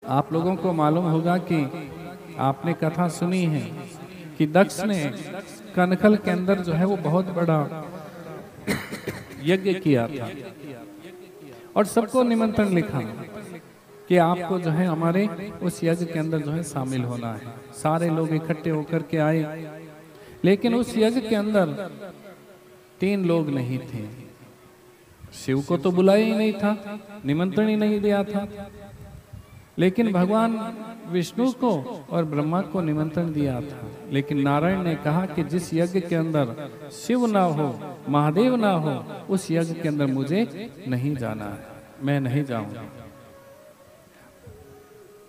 आप लोगों को मालूम होगा कि आपने कथा सुनी है कि दक्ष ने कनखल के अंदर जो है वो बहुत बड़ा यज्ञ किया था और सबको निमंत्रण लिखा कि आपको जो है हमारे उस यज्ञ के अंदर जो है शामिल होना है। सारे लोग इकट्ठे होकर के आए, लेकिन उस यज्ञ के अंदर 3 लोग नहीं थे। शिव को तो बुलाया ही नहीं था, निमंत्रण ही नहीं दिया था, लेकिन भगवान विष्णु को और ब्रह्मा को निमंत्रण दिया था। लेकिन नारायण ने कहा कि जिस यज्ञ के अंदर शिव ना हो, महादेव ना हो, उस यज्ञ के अंदर मुझे नहीं जाना है, मैं नहीं जाऊंगा।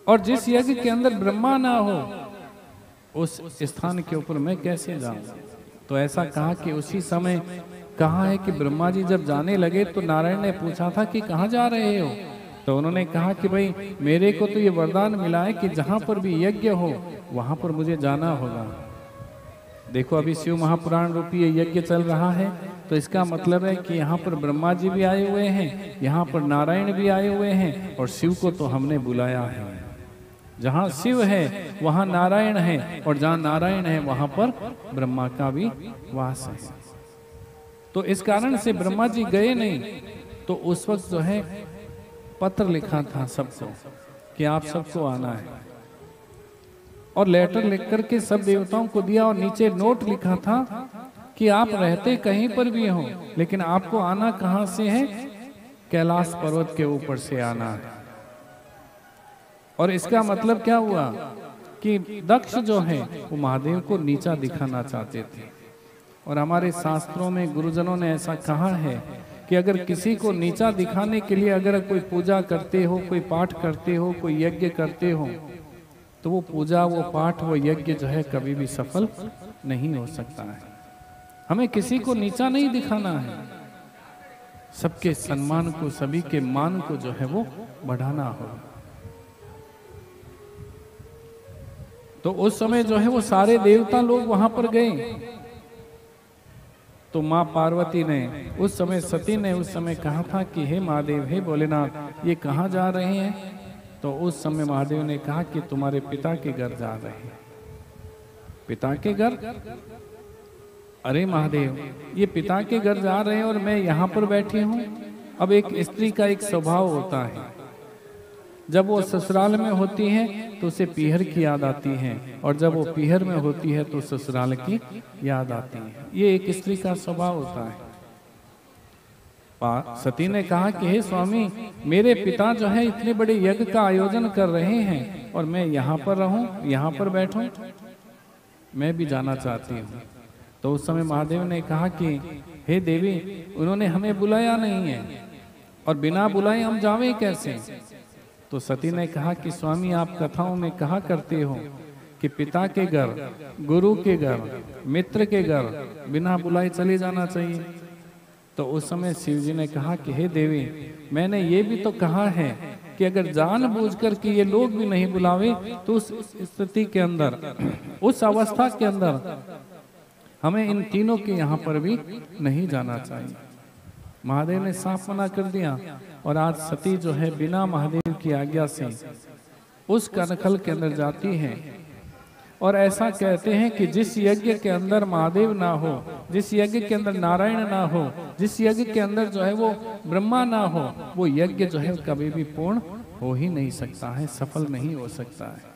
और जिस यज्ञ के अंदर ब्रह्मा ना हो, उस स्थान के ऊपर मैं कैसे जाऊंगा। तो ऐसा कहा कि उसी समय कहा है कि ब्रह्मा जी जब जाने लगे तो नारायण ने पूछा था कि कहाँ जा रहे हो। तो उन्होंने कहा कि भाई मेरे को तो ये वरदान मिला है कि जहां पर भी यज्ञ हो वहां पर मुझे जाना होगा। देखो अभी शिव महापुराण रूपी यज्ञ चल रहा है, तो इसका मतलब है कि यहाँ पर ब्रह्मा जी भी आए हुए हैं, यहाँ पर नारायण भी आए हुए हैं, और शिव को तो हमने बुलाया है। जहाँ शिव है वहाँ नारायण है, और जहाँ नारायण है वहाँ पर ब्रह्मा का भी वास है। तो इस कारण से ब्रह्मा जी गए नहीं, तो उस वक्त जो है पत्र लिखा था सबको कि आप सबको आना है, और लेटर लिख करके सब देवताओं को दिया, और नीचे नोट लिखा था कि आप रहते कहीं पर भी हो, लेकिन आपको आना कहाँ से है, कैलाश पर्वत के ऊपर से आना है। और इसका मतलब क्या हुआ कि दक्ष जो है वो महादेव को नीचा दिखाना चाहते थे। और हमारे शास्त्रों में गुरुजनों ने ऐसा कहा है कि अगर किसी को नीचा दिखाने के लिए अगर कोई पूजा करते हो, कोई पाठ करते हो, कोई यज्ञ करते हो, तो वो पूजा, वो पाठ, वो यज्ञ जो है कभी भी सफल नहीं हो सकता है। हमें किसी को नीचा नहीं दिखाना है, सबके सम्मान को, सभी के मान को जो है वो बढ़ाना होगा। तो उस समय जो है वो सारे देवता लोग वहां पर गए। तो माँ पार्वती ने उस समय, सती ने उस समय कहा था कि हे महादेव, हे भोलेनाथ, ये कहाँ जा रहे हैं। तो उस समय महादेव ने कहा कि तुम्हारे पिता के घर जा रहे हैं। पिता के घर? अरे महादेव, ये पिता के घर जा रहे हैं और मैं यहाँ पर बैठी हूँ। अब एक स्त्री का एक स्वभाव होता है, जब वो ससुराल में होती है तो उसे पीहर की याद आती है, और जब वो पीहर में होती है तो ससुराल की याद आती है। ये एक स्त्री का स्वभाव होता है। सती ने कहा कि हे स्वामी, मेरे पिता जो है इतने बड़े यज्ञ का आयोजन कर रहे हैं और मैं यहाँ पर रहूं, यहाँ पर बैठूं, मैं भी जाना चाहती हूँ। तो उस समय महादेव ने कहा कि हे देवी, उन्होंने हमें बुलाया नहीं है और बिना बुलाए हम जावें कैसे। तो सती ने कहा कि स्वामी, आप कथाओं में कहा करते हो कि पिता के घर, गुरु के घर, मित्र के घर बिना बुलाए चले जाना चाहिए। तो उस समय शिव जी ने कहा कि हे देवी, मैंने ये भी तो कहा है कि अगर जानबूझकर के ये लोग भी नहीं बुलावे तो उस स्थिति के अंदर, उस अवस्था के अंदर हमें इन तीनों के यहाँ पर भी नहीं जाना चाहिए। महादेव ने साफ मना कर दिया, और आज सती जो है बिना महादेव की आज्ञा से उस कनखल के अंदर जाती है। और ऐसा कहते हैं कि जिस यज्ञ के अंदर महादेव ना हो, जिस यज्ञ के अंदर नारायण ना हो, जिस यज्ञ के अंदर जो है वो ब्रह्मा ना हो, वो यज्ञ जो है कभी भी पूर्ण हो ही नहीं सकता है, सफल नहीं हो सकता है।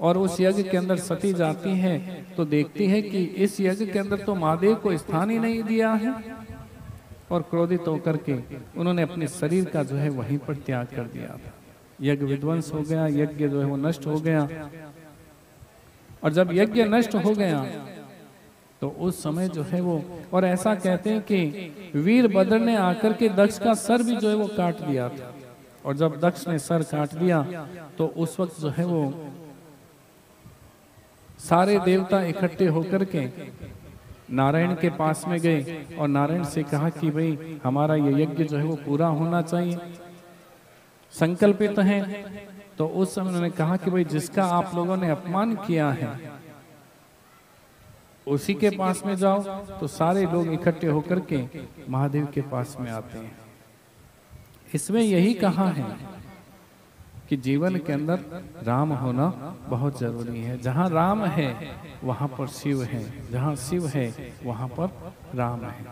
और उस यज्ञ के अंदर सती जाती है तो देखती है कि इस यज्ञ के अंदर तो महादेव को स्थान ही नहीं दिया है, और क्रोधित होकर के उन्होंने अपने शरीर का जो है वहीं पर त्याग कर दिया था। यज्ञ विध्वंस हो गया, यज्ञ जो है वो नष्ट हो गया। और जब यज्ञ नष्ट हो गया तो उस समय जो है वो, और ऐसा कहते हैं कि वीरभद्र ने आकर के दक्ष का सर भी जो है वो काट दिया था। और जब दक्ष ने सर काट दिया तो उस वक्त जो है वो सारे देवता इकट्ठे होकर के नारायण के पास में गए और नारायण से कहा कि भाई हमारा ये यज्ञ जो है वो पूरा होना चाहिए, संकल्पित है। तो उस समय उन्होंने कहा कि भाई जिसका आप लोगों ने अपमान किया है उसी के पास में जाओ। तो सारे लोग इकट्ठे होकर के महादेव के पास में आते हैं। इसमें यही कहा है कि जीवन के अंदर राम होना बहुत जरूरी है। जहाँ राम है वहाँ पर शिव है, जहाँ शिव है वहाँ पर राम है।